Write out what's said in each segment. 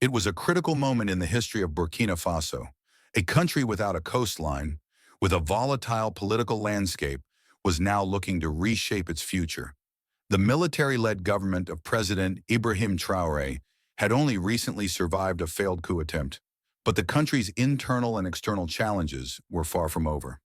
It was a critical moment in the history of Burkina Faso. A country without a coastline, with a volatile political landscape, was now looking to reshape its future. The military-led government of President Ibrahim Traoré had only recently survived a failed coup attempt, but the country's internal and external challenges were far from over.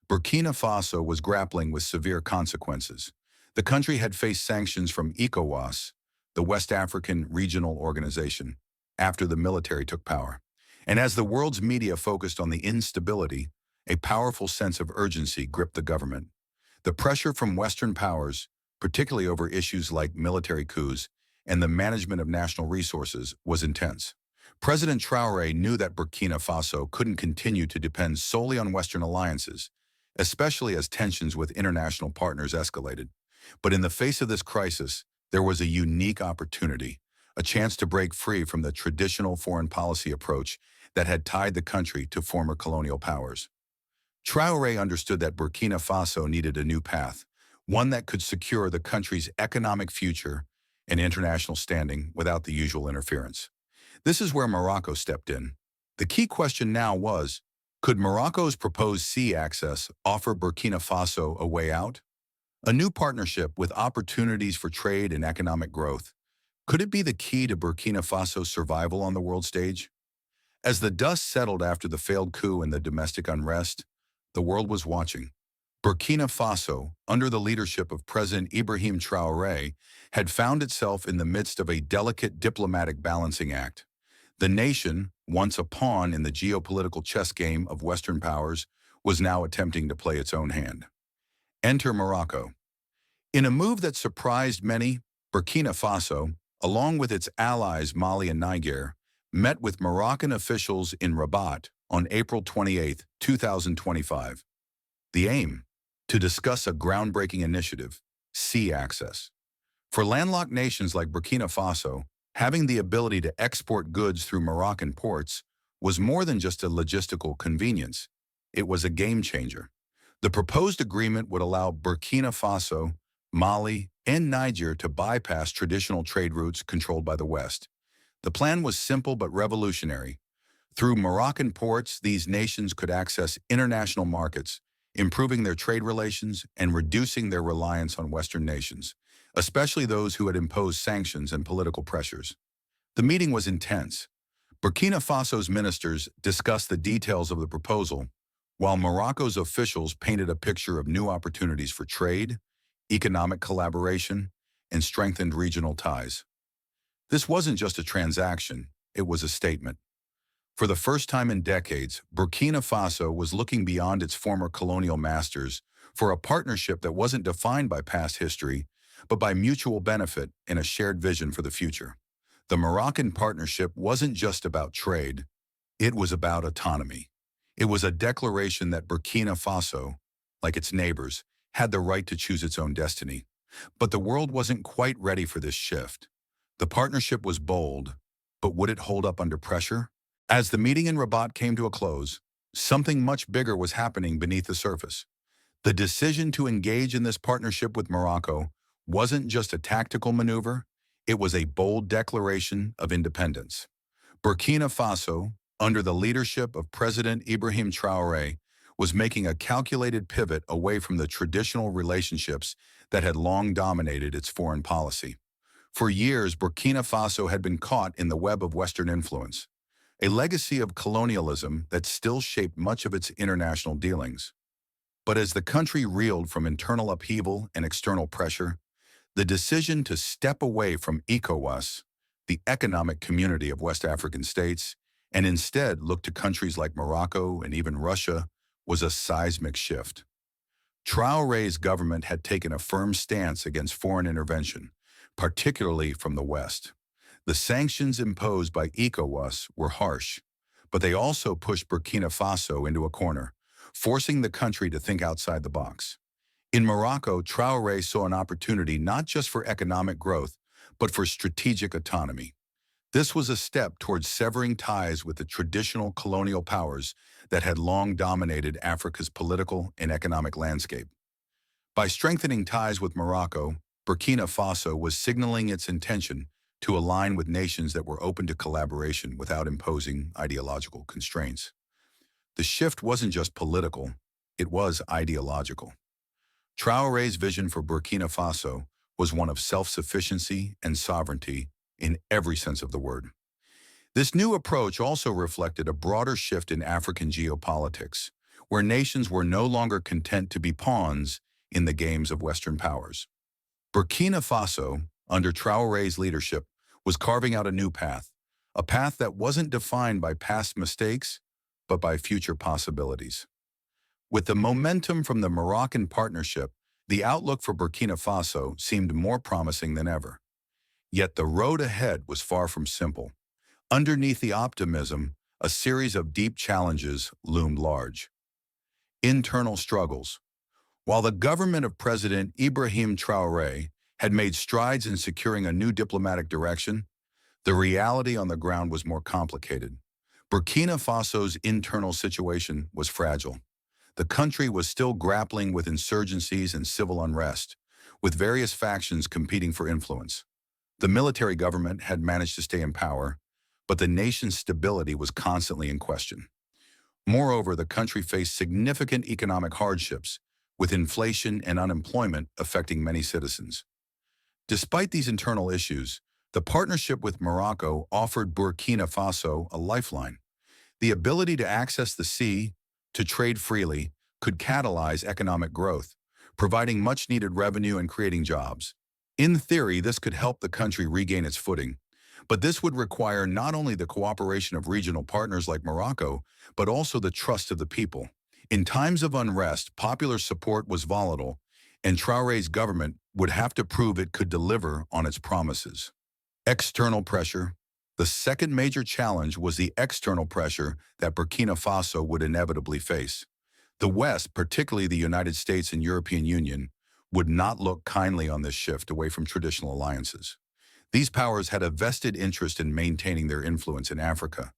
Burkina Faso was grappling with severe consequences. The country had faced sanctions from ECOWAS, the West African Regional Organization, after the military took power. And as the world's media focused on the instability, a powerful sense of urgency gripped the government. The pressure from Western powers, particularly over issues like military coups and the management of national resources, was intense. President Traoré knew that Burkina Faso couldn't continue to depend solely on Western alliances, especially as tensions with international partners escalated. But in the face of this crisis, there was a unique opportunity, a chance to break free from the traditional foreign policy approach that had tied the country to former colonial powers. Traoré understood that Burkina Faso needed a new path, one that could secure the country's economic future and international standing without the usual interference. This is where Morocco stepped in. The key question now was, could Morocco's proposed sea access offer Burkina Faso a way out? A new partnership with opportunities for trade and economic growth. Could it be the key to Burkina Faso's survival on the world stage? As the dust settled after the failed coup and the domestic unrest, the world was watching. Burkina Faso, under the leadership of President Ibrahim Traoré, had found itself in the midst of a delicate diplomatic balancing act. The nation, once a pawn in the geopolitical chess game of Western powers, was now attempting to play its own hand. Enter Morocco. In a move that surprised many, Burkina Faso, along with its allies Mali and Niger, met with Moroccan officials in Rabat on April 28, 2025. The aim? To discuss a groundbreaking initiative, sea access. For landlocked nations like Burkina Faso, having the ability to export goods through Moroccan ports was more than just a logistical convenience. It was a game changer. The proposed agreement would allow Burkina Faso, Mali, and Niger to bypass traditional trade routes controlled by the West. The plan was simple but revolutionary. Through Moroccan ports, these nations could access international markets, improving their trade relations and reducing their reliance on Western nations, especially those who had imposed sanctions and political pressures. The meeting was intense. Burkina Faso's ministers discussed the details of the proposal, while Morocco's officials painted a picture of new opportunities for trade, economic collaboration, and strengthened regional ties. This wasn't just a transaction, it was a statement. For the first time in decades, Burkina Faso was looking beyond its former colonial masters for a partnership that wasn't defined by past history, but by mutual benefit and a shared vision for the future. The Moroccan partnership wasn't just about trade, it was about autonomy. It was a declaration that Burkina Faso, like its neighbors, had the right to choose its own destiny. But the world wasn't quite ready for this shift. The partnership was bold, but would it hold up under pressure? As the meeting in Rabat came to a close, something much bigger was happening beneath the surface. The decision to engage in this partnership with Morocco wasn't just a tactical maneuver, it was a bold declaration of independence. Burkina Faso, under the leadership of President Ibrahim Traoré, was making a calculated pivot away from the traditional relationships that had long dominated its foreign policy. For years, Burkina Faso had been caught in the web of Western influence, a legacy of colonialism that still shaped much of its international dealings. But as the country reeled from internal upheaval and external pressure, the decision to step away from ECOWAS, the economic community of West African states, and instead look to countries like Morocco and even Russia, was a seismic shift. Traoré's government had taken a firm stance against foreign intervention, particularly from the West. The sanctions imposed by ECOWAS were harsh, but they also pushed Burkina Faso into a corner, forcing the country to think outside the box. In Morocco, Traoré saw an opportunity not just for economic growth, but for strategic autonomy. This was a step towards severing ties with the traditional colonial powers that had long dominated Africa's political and economic landscape. By strengthening ties with Morocco, Burkina Faso was signaling its intention to align with nations that were open to collaboration without imposing ideological constraints. The shift wasn't just political, it was ideological. Traoré's vision for Burkina Faso was one of self-sufficiency and sovereignty in every sense of the word. This new approach also reflected a broader shift in African geopolitics, where nations were no longer content to be pawns in the games of Western powers. Burkina Faso, under Traoré's leadership, was carving out a path that wasn't defined by past mistakes, but by future possibilities. With the momentum from the Moroccan partnership, the outlook for Burkina Faso seemed more promising than ever. Yet the road ahead was far from simple. Underneath the optimism, a series of deep challenges loomed large. Internal struggles. While the government of President Ibrahim Traoré had made strides in securing a new diplomatic direction, the reality on the ground was more complicated. Burkina Faso's internal situation was fragile. The country was still grappling with insurgencies and civil unrest, with various factions competing for influence. The military government had managed to stay in power, but the nation's stability was constantly in question. Moreover, the country faced significant economic hardships, with inflation and unemployment affecting many citizens. Despite these internal issues, the partnership with Morocco offered Burkina Faso a lifeline. The ability to access the sea, to trade freely, could catalyze economic growth, providing much-needed revenue and creating jobs. In theory, this could help the country regain its footing, but this would require not only the cooperation of regional partners like Morocco, but also the trust of the people. In times of unrest, popular support was volatile, and Traoré's government would have to prove it could deliver on its promises. External pressure. The second major challenge was the external pressure that Burkina Faso would inevitably face. The West, particularly the United States and European Union, would not look kindly on this shift away from traditional alliances. These powers had a vested interest in maintaining their influence in Africa,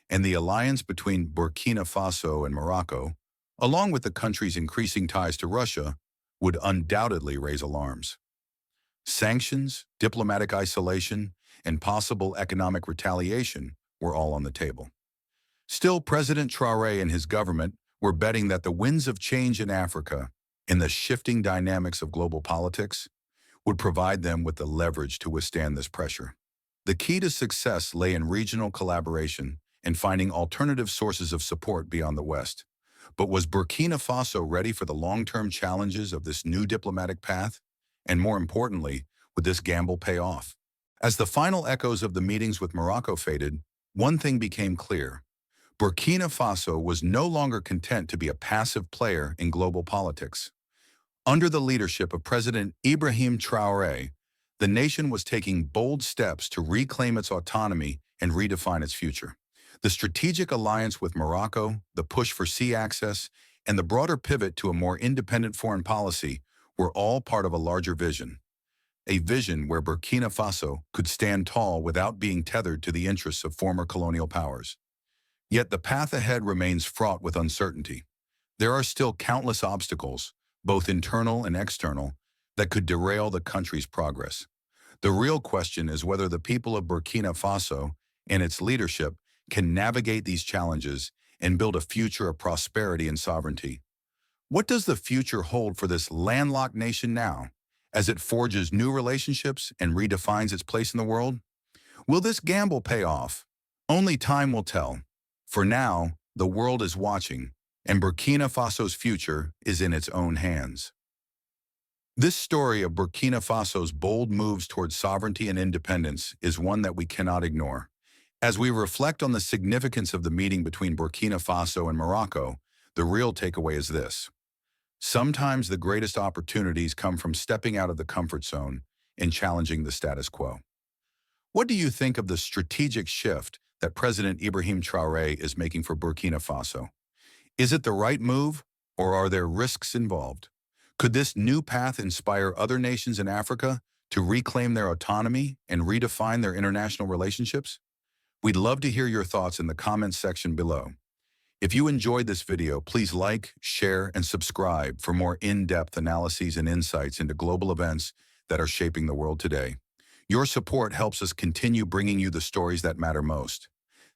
and the alliance between Burkina Faso and Morocco, along with the country's increasing ties to Russia, would undoubtedly raise alarms. Sanctions, diplomatic isolation, and possible economic retaliation were all on the table. Still, President Traoré and his government were betting that the winds of change in Africa and the shifting dynamics of global politics would provide them with the leverage to withstand this pressure. The key to success lay in regional collaboration and finding alternative sources of support beyond the West. But was Burkina Faso ready for the long-term challenges of this new diplomatic path? And more importantly, would this gamble pay off? As the final echoes of the meetings with Morocco faded, one thing became clear. Burkina Faso was no longer content to be a passive player in global politics. Under the leadership of President Ibrahim Traoré, the nation was taking bold steps to reclaim its autonomy and redefine its future. The strategic alliance with Morocco, the push for sea access, and the broader pivot to a more independent foreign policy were all part of a larger vision. A vision where Burkina Faso could stand tall without being tethered to the interests of former colonial powers. Yet the path ahead remains fraught with uncertainty. There are still countless obstacles, both internal and external, that could derail the country's progress. The real question is whether the people of Burkina Faso and its leadership can navigate these challenges and build a future of prosperity and sovereignty. What does the future hold for this landlocked nation now, as it forges new relationships and redefines its place in the world? Will this gamble pay off? Only time will tell. For now, the world is watching, and Burkina Faso's future is in its own hands. This story of Burkina Faso's bold moves towards sovereignty and independence is one that we cannot ignore. As we reflect on the significance of the meeting between Burkina Faso and Morocco, the real takeaway is this. Sometimes the greatest opportunities come from stepping out of the comfort zone and challenging the status quo. What do you think of the strategic shift that President Ibrahim Traoré is making for Burkina Faso? Is it the right move, or are there risks involved? Could this new path inspire other nations in Africa to reclaim their autonomy and redefine their international relationships? We'd love to hear your thoughts in the comments section below. If you enjoyed this video, please like, share, and subscribe for more in-depth analyses and insights into global events that are shaping the world today. Your support helps us continue bringing you the stories that matter most.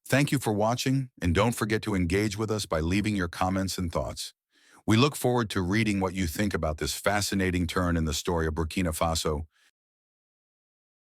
Thank you for watching, and don't forget to engage with us by leaving your comments and thoughts. We look forward to reading what you think about this fascinating turn in the story of Burkina Faso.